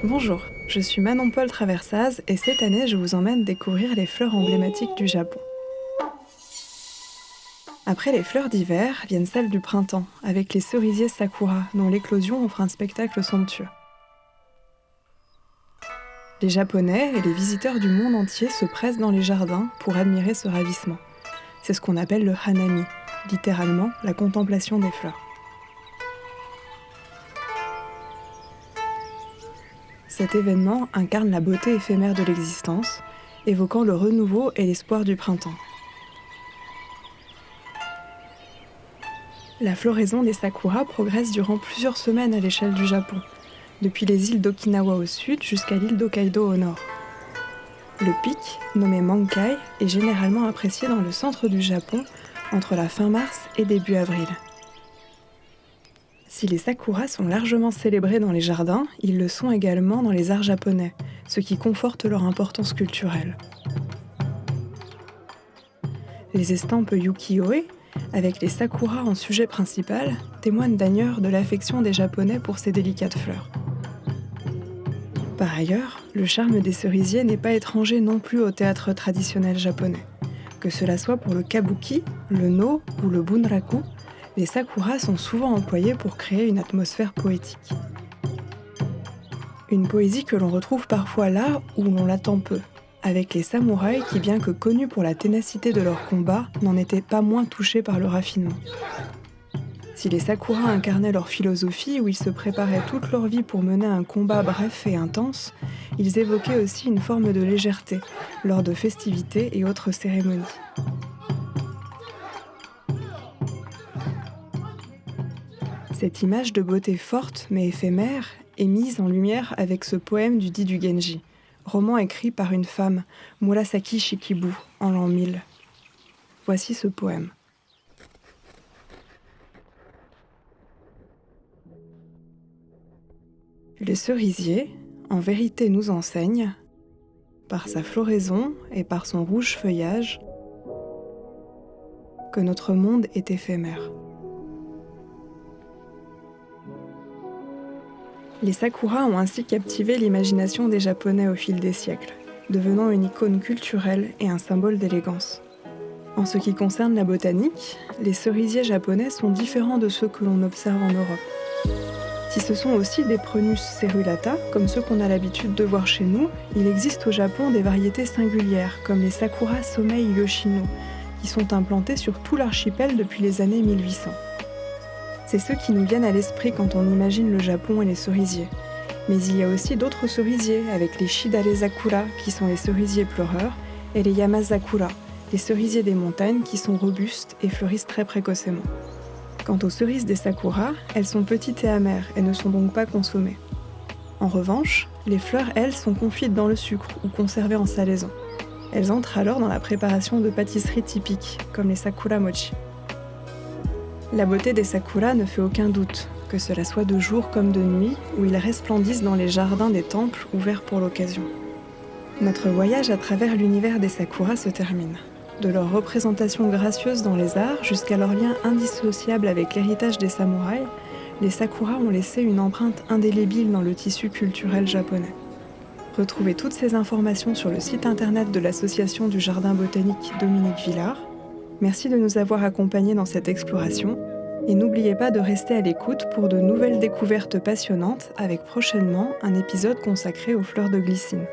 Bonjour, je suis Manon-Paul Traversaz et cette année je vous emmène découvrir les fleurs emblématiques du Japon. Après les fleurs d'hiver viennent celles du printemps, avec les cerisiers sakura, dont l'éclosion offre un spectacle somptueux. Les Japonais et les visiteurs du monde entier se pressent dans les jardins pour admirer ce ravissement. C'est ce qu'on appelle le hanami, littéralement la contemplation des fleurs. Cet événement incarne la beauté éphémère de l'existence, évoquant le renouveau et l'espoir du printemps. La floraison des sakuras progresse durant plusieurs semaines à l'échelle du Japon, depuis les îles d'Okinawa au sud jusqu'à l'île d'Hokkaido au nord. Le pic, nommé Mankai, est généralement apprécié dans le centre du Japon entre la fin mars et début avril. Si les sakuras sont largement célébrés dans les jardins, ils le sont également dans les arts japonais, ce qui conforte leur importance culturelle. Les estampes yuki-oe, avec les sakuras en sujet principal, témoignent d'ailleurs de l'affection des Japonais pour ces délicates fleurs. Par ailleurs, le charme des cerisiers n'est pas étranger non plus au théâtre traditionnel japonais. Que cela soit pour le kabuki, le no ou le bunraku, les sakuras sont souvent employés pour créer une atmosphère poétique. Une poésie que l'on retrouve parfois là où l'on l'attend peu, avec les samouraïs qui, bien que connus pour la ténacité de leur combat, n'en étaient pas moins touchés par le raffinement. Si les sakuras incarnaient leur philosophie où ils se préparaient toute leur vie pour mener un combat bref et intense, ils évoquaient aussi une forme de légèreté lors de festivités et autres cérémonies. Cette image de beauté forte mais éphémère est mise en lumière avec ce poème du Di du Genji, roman écrit par une femme, Murasaki Shikibu, en l'an 1000. Voici ce poème. Le cerisier, en vérité, nous enseigne, par sa floraison et par son rouge feuillage, que notre monde est éphémère. Les sakuras ont ainsi captivé l'imagination des Japonais au fil des siècles, devenant une icône culturelle et un symbole d'élégance. En ce qui concerne la botanique, les cerisiers japonais sont différents de ceux que l'on observe en Europe. Si ce sont aussi des Prunus cerulata, comme ceux qu'on a l'habitude de voir chez nous, il existe au Japon des variétés singulières, comme les sakura somei yoshino, qui sont implantés sur tout l'archipel depuis les années 1800. C'est ceux qui nous viennent à l'esprit quand on imagine le Japon et les cerisiers. Mais il y a aussi d'autres cerisiers, avec les Shidare-zakura, qui sont les cerisiers pleureurs, et les Yamazakura, les cerisiers des montagnes, qui sont robustes et fleurissent très précocement. Quant aux cerises des sakuras, elles sont petites et amères et ne sont donc pas consommées. En revanche, les fleurs, elles, sont confites dans le sucre ou conservées en salaison. Elles entrent alors dans la préparation de pâtisseries typiques, comme les sakura mochi. La beauté des sakuras ne fait aucun doute, que cela soit de jour comme de nuit, où ils resplendissent dans les jardins des temples ouverts pour l'occasion. Notre voyage à travers l'univers des sakuras se termine. De leur représentation gracieuse dans les arts jusqu'à leur lien indissociable avec l'héritage des samouraïs, les sakuras ont laissé une empreinte indélébile dans le tissu culturel japonais. Retrouvez toutes ces informations sur le site internet de l'association du Jardin botanique Dominique Villard. Merci de nous avoir accompagnés dans cette exploration et n'oubliez pas de rester à l'écoute pour de nouvelles découvertes passionnantes avec prochainement un épisode consacré aux fleurs de glycine.